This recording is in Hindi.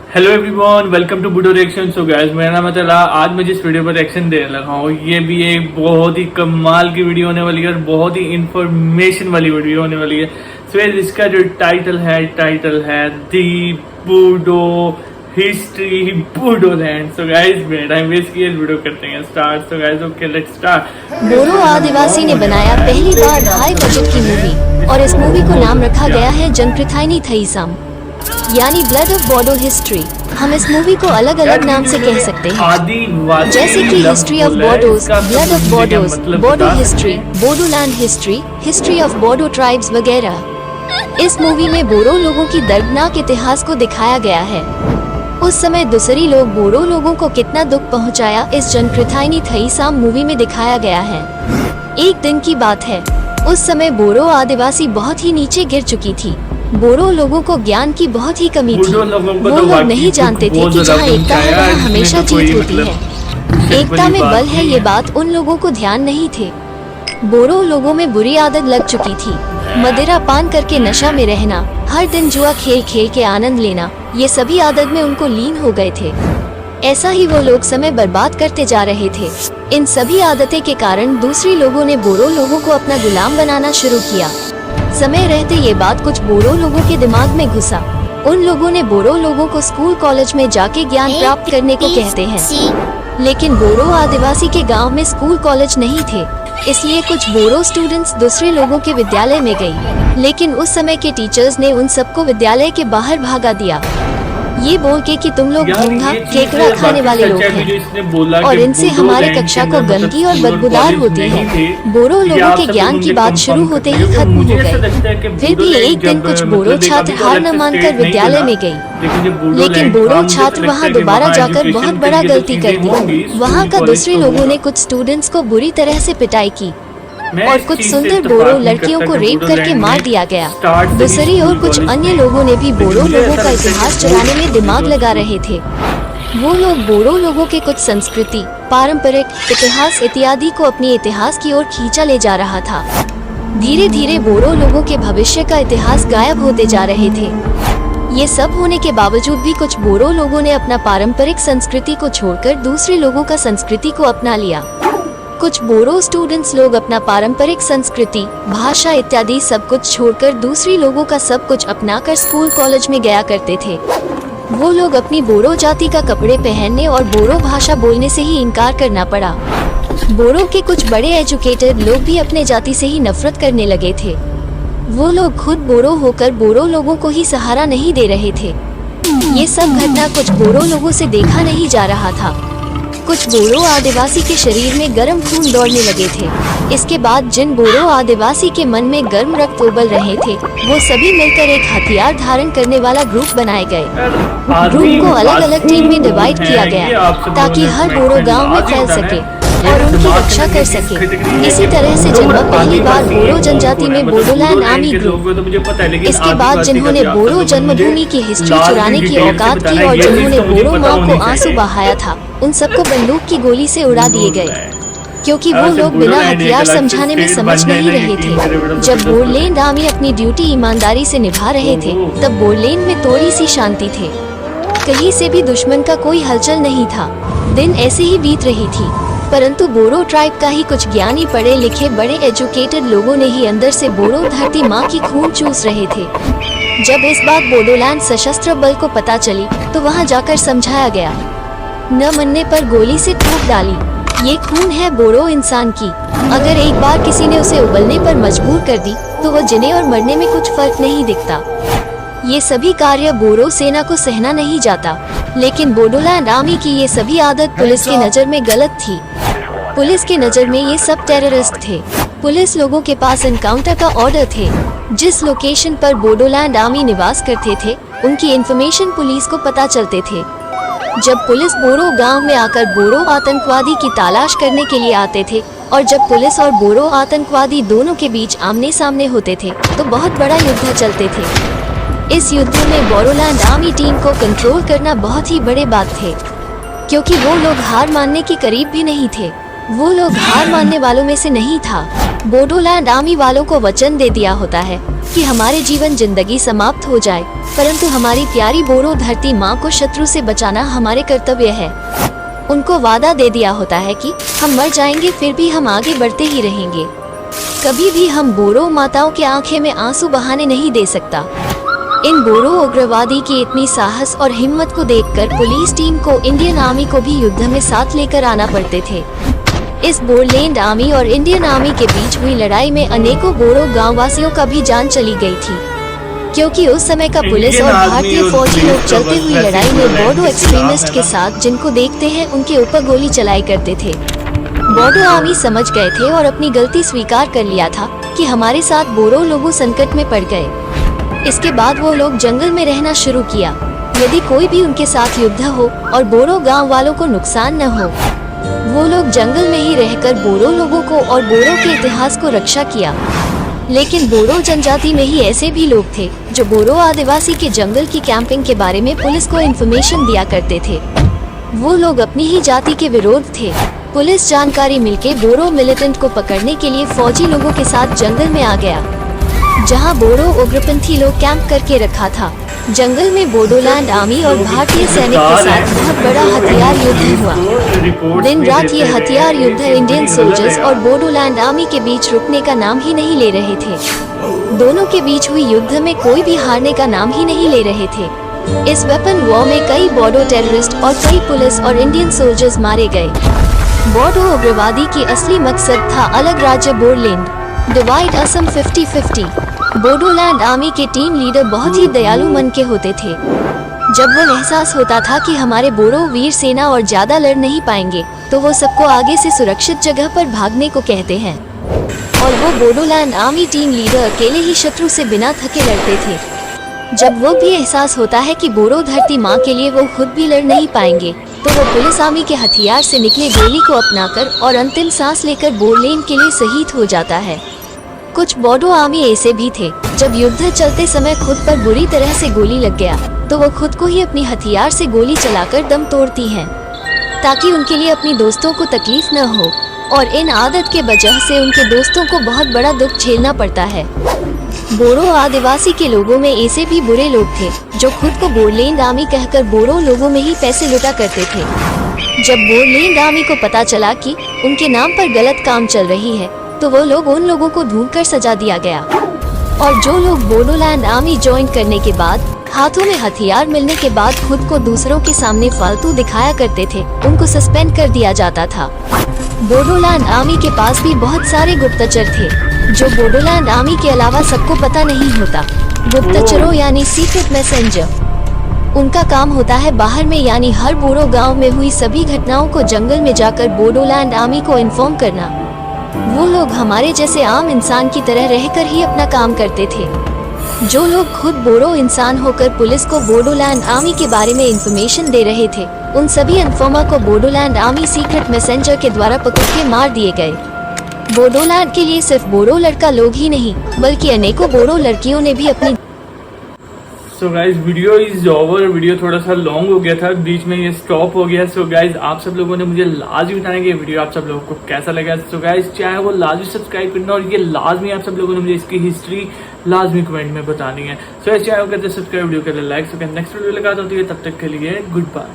Hello everyone, welcome to Bodo reaction. So guys, मेरा नाम है तला। आज मैं जिस वीडियो पर रिएक्शन देने लगा हूँ ये भी एक बहुत ही कमाल की वीडियो होने वाली है और बहुत ही इंफॉर्मेशन वाली वीडियो होने वाली है। सो इसका जो टाइटल है the Bodo history Bodoland. So guys, मेरा टाइम वेस्ट किया, वीडियो करते हैं start. So guys, okay let's start. Boro आदिवासी ने बनाया पहली बार हाई बजट की मूवी और इस मूवी को नाम रखा गया है जनकृथाइनी थईसम, यानी ब्लड ऑफ बोडो हिस्ट्री। हम इस मूवी को अलग अलग नाम से कह सकते हैं, जैसे कि history of Bodos, blood of Bodos, Bodo history, Bodoland history, history of Bodo tribes वगैरह। इस मूवी में बोरो लोगों की दर्दनाक इतिहास को दिखाया गया है। उस समय दूसरी लोग बोरो लोगों को कितना दुख पहुंचाया इस जनकृथाइनी थईसम मूवी में दिखाया गया है। एक दिन की बात है, उस समय बोरो आदिवासी बहुत ही नीचे गिर चुकी थी। बोरो लोगों को ज्ञान की बहुत ही कमी थी। वो लोग नहीं जानते थे कि जहाँ एकता है वहाँ हमेशा जीत होती है। एकता में बल है, ये बात उन लोगों को ध्यान नहीं थे। बोरो लोगों में बुरी आदत लग चुकी थी। मदिरा पान करके नशा में रहना, हर दिन जुआ खेल खेल के आनंद लेना, ये सभी आदत में उनको लीन हो गए थे। ऐसा ही वो लोग समय बर्बाद करते जा रहे थे। इन सभी आदतें के कारण दूसरी लोगों ने बोरो लोगों को अपना गुलाम बनाना शुरू किया। समय रहते ये बात कुछ बोरो लोगों के दिमाग में घुसा। उन लोगों ने बोरो लोगों को स्कूल कॉलेज में जाके ज्ञान प्राप्त करने को कहते हैं, लेकिन बोरो आदिवासी के गांव में स्कूल कॉलेज नहीं थे, इसलिए कुछ बोरो स्टूडेंट्स दूसरे लोगों के विद्यालय में गई। लेकिन उस समय के टीचर्स ने उन सबको विद्यालय के बाहर भागा दिया, ये बोल के कि तुम लोग घोंघा केकड़ा खाने वाले लोग हैं और इनसे हमारे कक्षा को गंदगी और बदबूदार होती है। बोरो लोगों के ज्ञान की बात शुरू होते ही खत्म हो गई। फिर भी एक दिन कुछ बोरो छात्र हार न मानकर विद्यालय में गई, लेकिन बोरो छात्र वहां दोबारा जाकर बहुत बड़ा गलती कर दी। वहां का दूसरे लोगों ने कुछ स्टूडेंट्स को बुरी तरह से पिटाई की और कुछ सुंदर बोरो लड़कियों को रेप करके मार दिया गया। दूसरी ओर कुछ अन्य लोगों ने भी बोरो लोगों का इतिहास चुराने में दिमाग लगा रहे थे। वो लोग बोरो लोगों के कुछ संस्कृति, पारंपरिक इतिहास इत्यादि को अपनी इतिहास की ओर खींचा ले जा रहा था। धीरे धीरे बोरो लोगों के भविष्य का इतिहास गायब होते जा रहे थे। ये सब होने के बावजूद भी कुछ बोरो लोगों ने अपना पारंपरिक संस्कृति को छोड़कर दूसरे लोगों का संस्कृति को अपना लिया। कुछ बोरो स्टूडेंट्स लोग अपना पारंपरिक संस्कृति, भाषा इत्यादि सब कुछ छोड़कर दूसरी लोगों का सब कुछ अपनाकर स्कूल कॉलेज में गया करते थे। वो लोग अपनी बोरो जाति का कपड़े पहनने और बोरो भाषा बोलने से ही इनकार करना पड़ा। बोरो के कुछ बड़े एजुकेटेड लोग भी अपने जाति से ही नफरत करने लगे थे। वो लोग खुद बोरो होकर बोरो लोगों को ही सहारा नहीं दे रहे थे। ये सब घटना कुछ बोरो लोगों से देखा नहीं जा रहा था। कुछ बोरो आदिवासी के शरीर में गर्म खून दौड़ने लगे थे। इसके बाद जिन बोरो आदिवासी के मन में गर्म रक्त उबल रहे थे, वो सभी मिलकर एक हथियार धारण करने वाला ग्रुप बनाए गए। ग्रुप को अलग अलग टीम में डिवाइड किया गया ताकि हर बोरो गांव में फैल सके और उनकी रक्षा कर सके। इसी तरह से जन्मा पहली बार बोरो जनजाति में बोडोलैंड आर्मी ग्रुप। इसके बाद जिन्होंने बोरो जन्मभूमि की हिस्ट्री चुराने की औकात की और जिन्होंने बोरो माँ को आंसू बहाया था, उन सबको बंदूक की गोली से उड़ा दिए गए, क्योंकि वो लोग बिना हथियार समझाने में समझ नहीं रहे थे। जब बोडोलैंड आर्मी अपनी ड्यूटी ईमानदारी से निभा रहे थे, तब बोडोलैंड में थोड़ी सी शांति थी। कहीं से भी दुश्मन का कोई हलचल नहीं था। दिन ऐसे ही बीत रही थी, परंतु बोरो ट्राइब का ही कुछ ज्ञानी पढ़े लिखे बड़े एजुकेटेड लोगों ने ही अंदर से बोरो धरती माँ की खून चूस रहे थे। जब इस बात बोडोलैंड सशस्त्र बल को पता चली तो वहाँ जाकर समझाया गया। न मानने पर गोली से ठोक डाली। ये खून है बोरो इंसान की। अगर एक बार किसी ने उसे उबलने पर मजबूर कर दी तो वो जीने और मरने में कुछ फर्क नहीं दिखता। ये सभी कार्य बोरो सेना को सहना नहीं जाता, लेकिन बोडोलैंड आर्मी की ये सभी आदत पुलिस की नज़र में गलत थी। पुलिस के नज़र में ये सब टेररिस्ट थे। पुलिस लोगों के पास एनकाउंटर का ऑर्डर थे। जिस लोकेशन पर बोडोलैंड आर्मी निवास करते थे, उनकी इन्फॉर्मेशन पुलिस को पता चलते थे। जब पुलिस बोरो गांव में आकर बोरो आतंकवादी की तलाश करने के लिए आते थे और जब पुलिस और बोरो आतंकवादी दोनों के बीच आमने सामने होते थे तो बहुत बड़ा युद्ध चलते थे। इस युद्ध में बोडोलैंड आर्मी टीम को कंट्रोल करना बहुत ही बड़े बात थे, क्योंकि वो लोग हार मानने के करीब भी नहीं थे। वो लोग हार मानने वालों में से नहीं था। बोडोलैंड आर्मी वालों को वचन दे दिया होता है कि हमारे जीवन जिंदगी समाप्त हो जाए, परंतु हमारी प्यारी बोरो धरती माँ को शत्रु से बचाना हमारे कर्तव्य है। उनको वादा दे दिया होता है कि हम मर जाएंगे फिर भी हम आगे बढ़ते ही रहेंगे। कभी भी हम बोरो माताओं के आंखें में आंसू बहाने नहीं दे सकता। इन बोरो उग्रवादी की इतनी साहस और हिम्मत को देखकर पुलिस टीम को इंडियन आर्मी को भी युद्ध में साथ लेकर आना पड़ते थे। इस बोडोलैंड आर्मी और इंडियन आर्मी के बीच हुई लड़ाई में अनेकों बोरो गांववासियों का भी जान चली गई थी, क्योंकि उस समय का पुलिस और भारतीय फौजी लोग चलती हुई लड़ाई में बोडो एक्सट्रीमिस्ट के साथ जिनको देखते हैं उनके ऊपर गोली चलाई करते थे। बोडो आर्मी समझ गए थे और अपनी गलती स्वीकार कर लिया था कि हमारे साथ बोरो लोगों संकट में पड़ गए। इसके बाद वो लोग जंगल में रहना शुरू किया। यदि कोई भी उनके साथ युद्ध हो और बोरो गांव वालों को नुकसान न हो, वो लोग जंगल में ही रहकर बोरो लोगों को और बोरो के इतिहास को रक्षा किया। लेकिन बोरो जनजाति में ही ऐसे भी लोग थे जो बोरो आदिवासी के जंगल की कैंपिंग के बारे में पुलिस को इन्फॉर्मेशन दिया करते थे। वो लोग अपनी ही जाति के विरोध थे। पुलिस जानकारी मिलके बोरो मिलिटेंट को पकड़ने के लिए फौजी लोगों के साथ जंगल में आ गया, जहां बोरो उग्रपंथी लोग कैंप करके रखा था। जंगल में बोडोलैंड आर्मी और भारतीय सैनिक के साथ बहुत बड़ा हथियार युद्ध हुआ। दिन रात ये हथियार युद्ध इंडियन सोल्जर्स और बोडोलैंड आर्मी के बीच रुकने का नाम ही नहीं ले रहे थे। दोनों के बीच हुई युद्ध में कोई भी हारने का नाम ही नहीं ले रहे थे। इस वेपन वॉर में कई बोडो टेररिस्ट और कई पुलिस और इंडियन सोल्जर्स मारे गए। बोडो उग्रवादी की असली मकसद था अलग राज्य बोडोलैंड, डिवाइड असम 50-50। बोडोलैंड आर्मी के टीम लीडर बहुत ही दयालु मन के होते थे। जब वो एहसास होता था कि हमारे बोरो वीर सेना और ज्यादा लड़ नहीं पाएंगे, तो वो सबको आगे से सुरक्षित जगह पर भागने को कहते हैं। और वो बोडोलैंड आर्मी टीम लीडर अकेले ही शत्रु से बिना थके लड़ते थे। जब वो भी एहसास होता है कि बोरो धरती माँ के लिए वो खुद भी लड़ नहीं पाएंगे, तो वो पुलिस आर्मी के हथियार से निकले गोली को अपनाकर और अंतिम सांस लेकर बोडोलैंड के लिए शहीद हो जाता है। कुछ बोडो आर्मी ऐसे भी थे, जब युद्ध चलते समय खुद पर बुरी तरह से गोली लग गया तो वो खुद को ही अपनी हथियार से गोली चलाकर दम तोड़ती हैं, ताकि उनके लिए अपनी दोस्तों को तकलीफ न हो। और इन आदत के वजह से उनके दोस्तों को बहुत बड़ा दुख झेलना पड़ता है। बोरो आदिवासी के लोगों में ऐसे भी बुरे लोग थे जो खुद को बोडोलैंड आर्मी कहकर बोरो लोगों में ही पैसे लुटा करते थे। जब बोडोलैंड आर्मी को पता चला कि उनके नाम पर गलत काम चल रही है, तो वो लोग उन लोगों को ढूंढकर सजा दिया गया। और जो लोग बोडोलैंड आर्मी ज्वाइन करने के बाद हाथों में हथियार मिलने के बाद खुद को दूसरों के सामने फालतू दिखाया करते थे, उनको सस्पेंड कर दिया जाता था। बोडोलैंड आर्मी के पास भी बहुत सारे गुप्तचर थे, जो बोडोलैंड आर्मी के अलावा सबको पता नहीं होता। गुप्तचरों यानी सीक्रेट मैसेंजर। उनका काम होता है बाहर में यानी हर बोरो गांव में हुई सभी घटनाओं को जंगल में जाकर बोडोलैंड आर्मी को इन्फॉर्म करना। वो लोग हमारे जैसे आम इंसान की तरह रहकर ही अपना काम करते थे। जो लोग खुद बोरो इंसान होकर पुलिस को बोडोलैंड आर्मी के बारे में इंफॉर्मेशन दे रहे थे, उन सभी इन्फॉर्मर को बोडोलैंड आर्मी सीक्रेट मैसेंजर के द्वारा पकड़ के मार दिए गए। बोडोलैंड के लिए सिर्फ बोरो लड़का लोग ही नहीं, बल्कि अनेकों बोरो लड़कियों ने भी अपनी so guys video is over. Video थोड़ा सा लॉन्ग हो गया था, बीच में ये स्टॉप हो गया। सो गाइज आप सब लोगों ने मुझे लाजमी बताना कि वीडियो आप सब लोगों को कैसा लगा। सो गाइज चाहे वो लाजमी सब्सक्राइब करना और ये लाजमी आप सब लोगों ने मुझे इसकी हिस्ट्री लाजमी कमेंट में बतानी है। सो चाहे वो कहते सब्सक्राइब, वीडियो के लिए लाइक। सो नेक्स्ट वीडियो लगा होती है, तब तक के लिए गुड बाय।